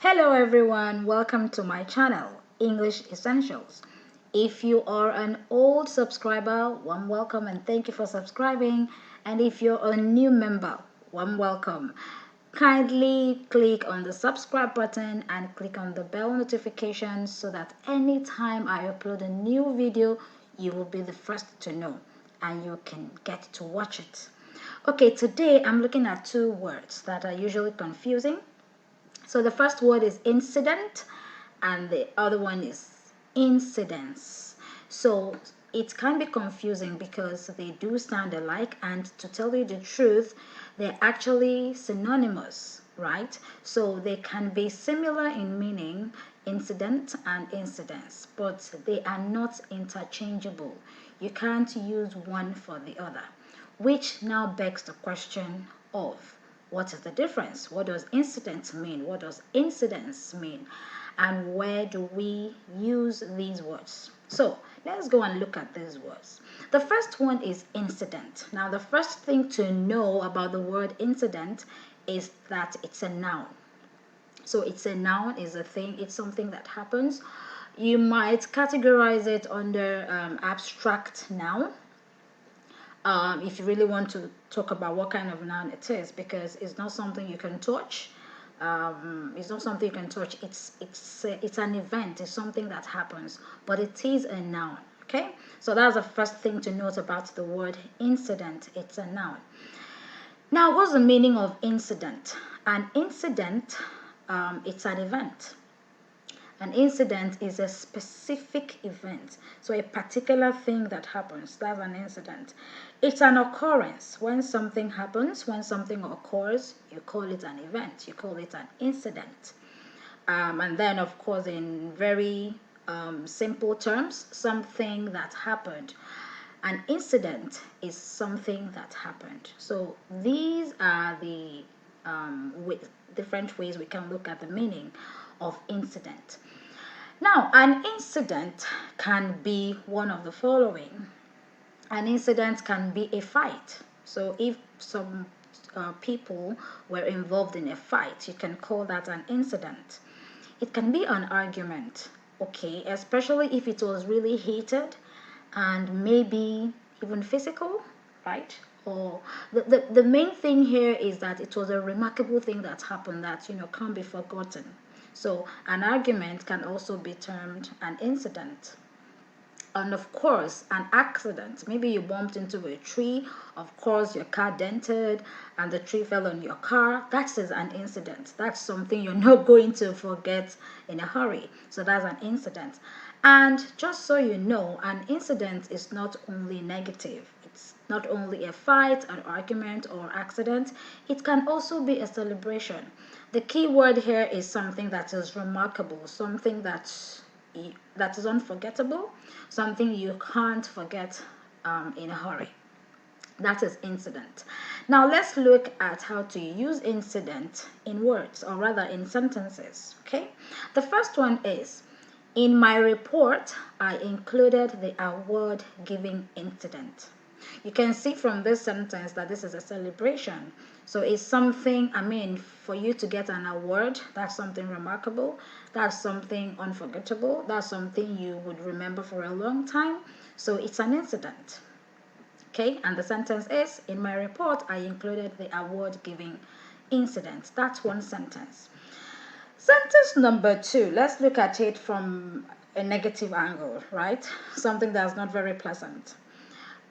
Hello everyone, welcome to my channel, English Essentials. If you are an old subscriber, warm welcome and thank you for subscribing. And if you're a new member, warm welcome. Kindly click on the subscribe button and click on the bell notification so that anytime I upload a new video, you will be the first to know and you can get to watch it. Okay, today I'm looking at two words that are usually confusing. So the first word is incident and the other one is incidence. So it can be confusing because they do sound alike, and to tell you the truth, they're actually synonymous, right? So they can be similar in meaning, incident and incidence, but they are not interchangeable. You can't use one for the other, which now begs the question of what is the difference? What does incident mean? What does incidence mean? And where do we use these words? So let's go and look at these words. The first one is incident. Now, the first thing to know about the word incident is that it's a noun. So it's a noun, is a thing, it's something that happens. You might categorize it under abstract noun, if you really want to talk about what kind of noun it is, because it's not something you can touch. It's not something you can touch. It's an event. It's something that happens, but it is a noun. Okay, so that's the first thing to note about the word incident. It's a noun. Now, what's the meaning of incident? An incident, it's an event. An incident is a specific event. So a particular thing that happens, that's an incident. It's an occurrence. When something happens, when something occurs, you call it an event. You call it an incident. And then, of course, in very simple terms, something that happened. An incident is something that happened. So these are the different ways we can look at the meaning of incident. Now, an incident can be one of the following. An incident can be a fight. So if some people were involved in a fight, you can call that an incident. It can be an argument, okay, especially if it was really heated and maybe even physical, right? Or the main thing here is that it was a remarkable thing that happened that can't be forgotten. So an argument can also be termed an incident. And of course, an accident. Maybe you bumped into a tree, of course your car dented and the tree fell on your car. That is an incident. That's something you're not going to forget in a hurry. So that's an incident. And just so you know, an incident is not only negative. It's not only a fight, an argument, or accident. It can also be a celebration. The key word here is something that is remarkable, something that is unforgettable, something you can't forget in a hurry. That is incident. Now let's look at how to use incident in words, or rather in sentences. Okay, the first one is, in my report I included the award giving incident. You can see from this sentence that this is a celebration. So it's something, for you to get an award, that's something remarkable, that's something unforgettable, that's something you would remember for a long time. So it's an incident. Okay, and the sentence is, in my report I included the award giving incident. That's one sentence. Sentence number two, let's look at it from a negative angle, right? Something that's not very pleasant.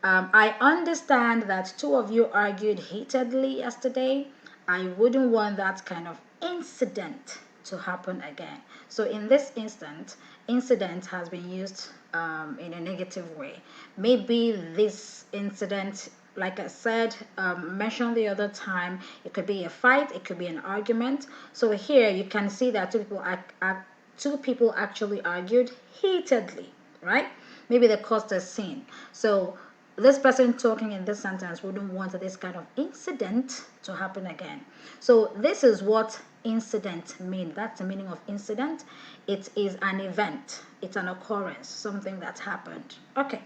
I understand that two of you argued heatedly yesterday. I wouldn't want that kind of incident to happen again. So in this instance, incident has been used in a negative way. Maybe this incident, like I said, mentioned the other time, it could be a fight, it could be an argument. So here you can see that two people actually argued heatedly, right? Maybe they caused a scene. So this person talking in this sentence wouldn't want this kind of incident to happen again. So this is what incident means. That's the meaning of incident. It is an event. It's an occurrence, something that happened. Okay.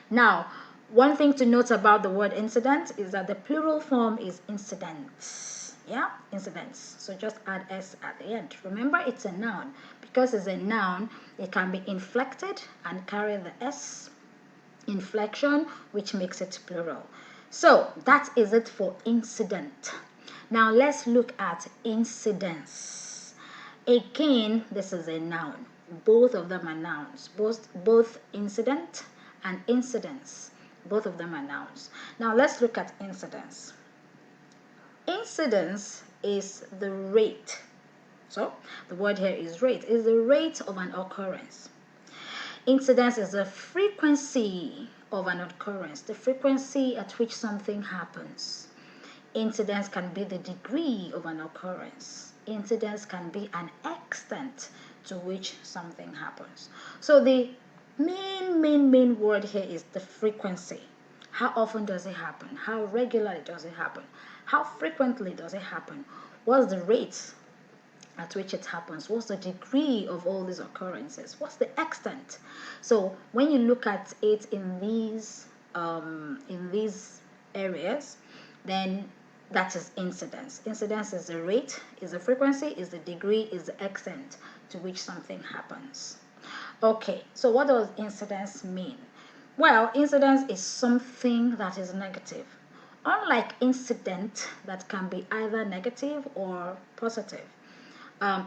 Now, one thing to note about the word incident is that the plural form is incidents. Yeah, incidents. So just add s at the end. Remember, it's a noun. Because it's a noun, it can be inflected and carry the s inflection, which makes it plural. So that is it for incident. Now let's look at incidence. Again, this is a noun. Both of them are nouns. Both incident and incidence. Both of them are nouns. Now let's look at incidence. Incidence is the rate. So the word here is rate. Is the rate of an occurrence. Incidence is the frequency of an occurrence, the frequency at which something happens. Incidence can be the degree of an occurrence. Incidence can be an extent to which something happens. So the main word here is the frequency. How often does it happen? How regularly does it happen? How frequently does it happen? What's the rate at which it happens? What's the degree of all these occurrences? What's the extent? So when you look at it in these areas, then that is incidence. Incidence is the rate, is the frequency, is the degree, is the extent to which something happens. Okay, so what does incidence mean? Well, incidence is something that is negative. Unlike incident that can be either negative or positive.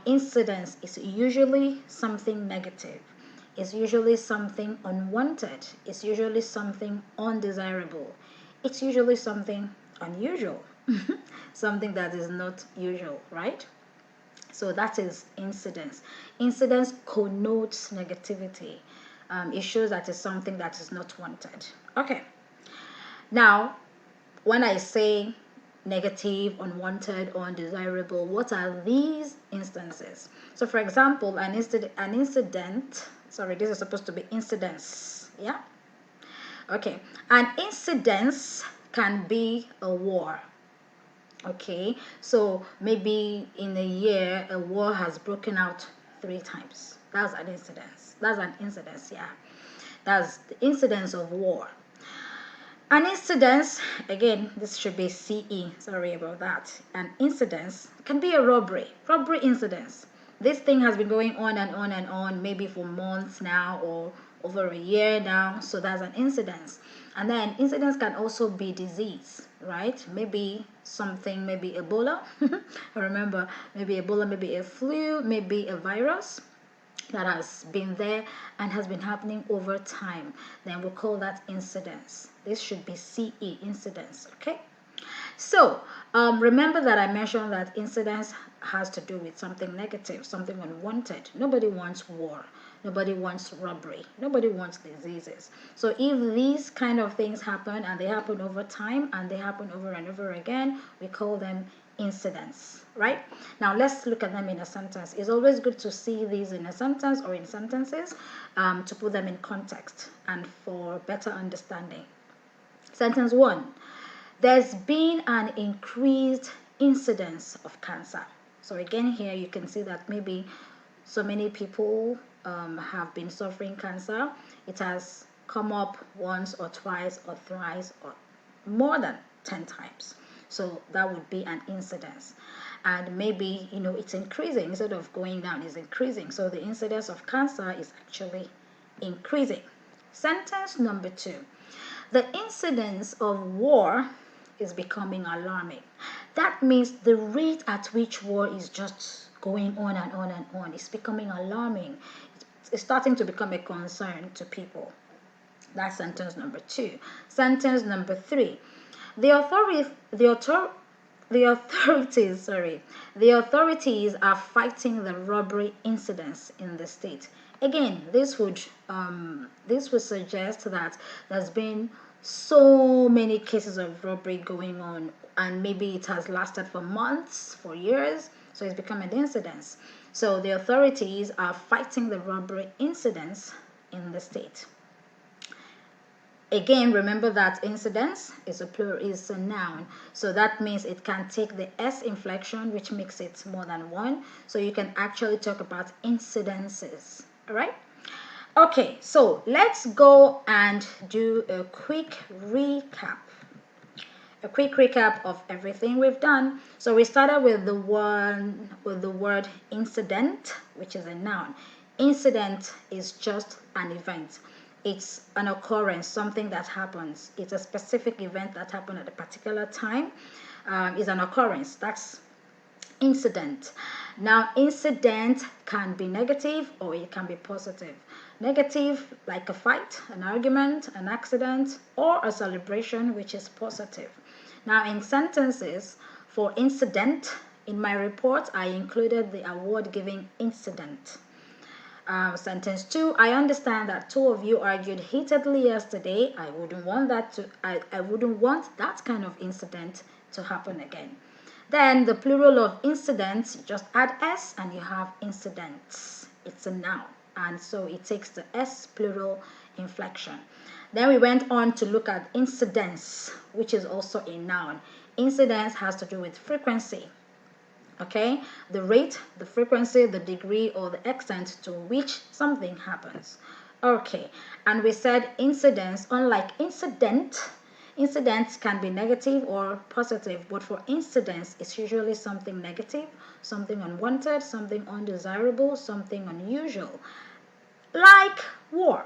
Incidence is usually something negative. It's usually something unwanted. It's usually something undesirable. It's usually something unusual. Something that is not usual, right? So that is incidence. Incidence connotes negativity. It shows that it's something that is not wanted. Okay. Now, when I say negative, unwanted, or undesirable, what are these instances? So for example, an incident, sorry, this is supposed to be incidence, yeah? Okay, an incidence can be a war. Okay, so maybe in a year, a war has broken out 3 times. That's an incidence. That's an incidence, yeah. That's the incidence of war. An incidence, again, this should be CE, sorry about that. An incidence can be a robbery incidence. This thing has been going on and on and on, maybe for months now or over a year now, so that's an incidence. And then incidents can also be disease, right? Maybe something, maybe Ebola. I remember maybe Ebola, maybe a flu, maybe a virus that has been there and has been happening over time, then we call that incidence. This should be CE, incidence. Okay, so remember that I mentioned that incidence has to do with something negative, something unwanted. Nobody wants war, nobody wants robbery, nobody wants diseases. So if these kind of things happen and they happen over time and they happen over and over again, we call them incidents, right? Now let's look at them in a sentence. It's always good to see these in a sentence or in sentences to put them in context and for better understanding. Sentence 1. There's been an increased incidence of cancer. So again here you can see that maybe so many people have been suffering cancer. It has come up once or twice or thrice or more than 10 times. So that would be an incidence. And maybe, it's increasing. Instead of going down, it's increasing. So the incidence of cancer is actually increasing. Sentence number 2. The incidence of war is becoming alarming. That means the rate at which war is just going on and on and on is becoming alarming. It's starting to become a concern to people. That's sentence number 2. Sentence number 3. The authorities are fighting the robbery incidents in the state. Again, this would suggest that there's been so many cases of robbery going on, and maybe it has lasted for months, for years, so it's become an incident. So the authorities are fighting the robbery incidents in the state. Again, remember that incidence is a plural, is a noun. So that means it can take the S inflection, which makes it more than one. So you can actually talk about incidences. All right? Okay, so let's go and do a quick recap. a quick recap of everything we've done. So we started with the word incident, which is a noun. Incident is just an event. It's an occurrence, something that happens. It's a specific event that happened at a particular time. Is an occurrence. That's incident. Now, incident can be negative or it can be positive. Negative, like a fight, an argument, an accident, or a celebration, which is positive. Now, in sentences, for incident, in my report, I included the award-giving incident. Sentence 2, I understand that two of you argued heatedly yesterday. I wouldn't want I wouldn't want that kind of incident to happen again. Then the plural of incidents, you just add s and you have incidents. It's a noun, and so it takes the s plural inflection. Then we went on to look at incidence, which is also a noun. Incidence has to do with frequency. Okay, the rate, the frequency, the degree, or the extent to which something happens. Okay, and we said incidence, unlike incident, incidents can be negative or positive, but for incidents, it's usually something negative, something unwanted, something undesirable, something unusual, like war.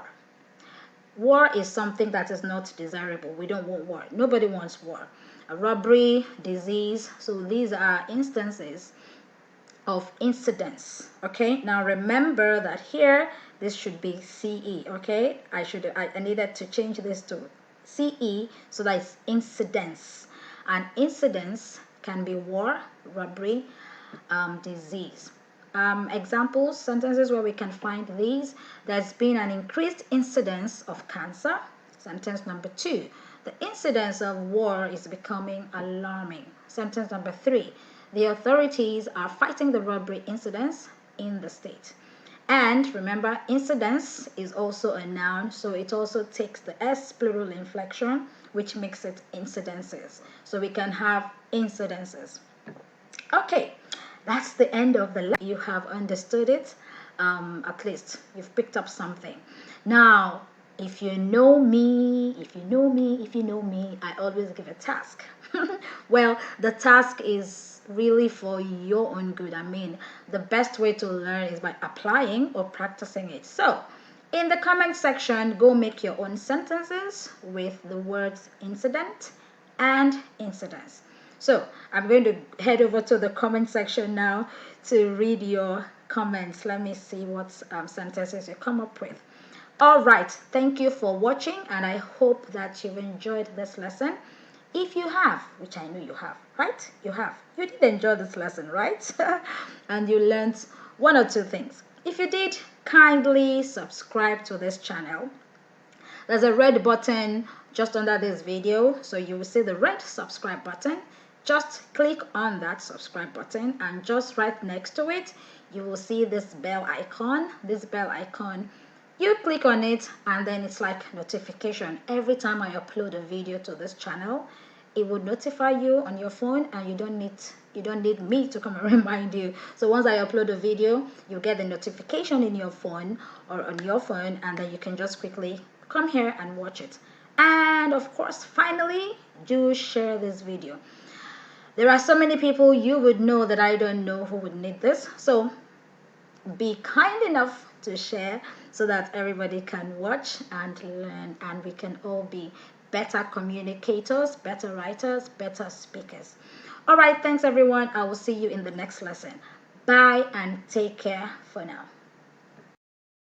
War is something that is not desirable. We don't want war. Nobody wants war. A robbery, disease. So these are instances of incidents. Okay, now remember that here this should be CE. Okay, I needed to change this to CE, so that it's incidents. And incidents can be war, robbery, disease. Examples, sentences where we can find these. There's been an increased incidence of cancer. Sentence number 2. The incidence of war is becoming alarming. Sentence number 3. The authorities are fighting the robbery incidents in the state. And remember, incidence is also a noun, so it also takes the s plural inflection, which makes it incidences. So we can have incidences. Okay, that's the end of the lesson. You have understood it. At least you've picked up something. Now, if you know me, I always give a task. Well, the task is really for your own good. I mean, the best way to learn is by applying or practicing it. So, in the comment section, go make your own sentences with the words incident and incidents. So, I'm going to head over to the comment section now to read your comments. Let me see what sentences you come up with. All right, thank you for watching, and I hope that you've enjoyed this lesson. If you have, which I know you have, right? You did enjoy this lesson, right? And you learned one or two things. If you did, kindly subscribe to this channel. There's a red button just under this video, so you will see the red subscribe button. Just click on that subscribe button, and just right next to it, you will see this bell icon. You click on it, and then it's like notification. Every time I upload a video to this channel, it would notify you on your phone, and you don't need me to come and remind you. So once I upload a video, you get the notification in your phone or on your phone, and then you can just quickly come here and watch it. And of course, finally, do share this video. There are so many people you would know that I don't know who would need this. So be kind enough to share so that everybody can watch and learn, and we can all be better communicators, better writers, better speakers. All right, thanks everyone. I will see you in the next lesson. Bye and take care for now.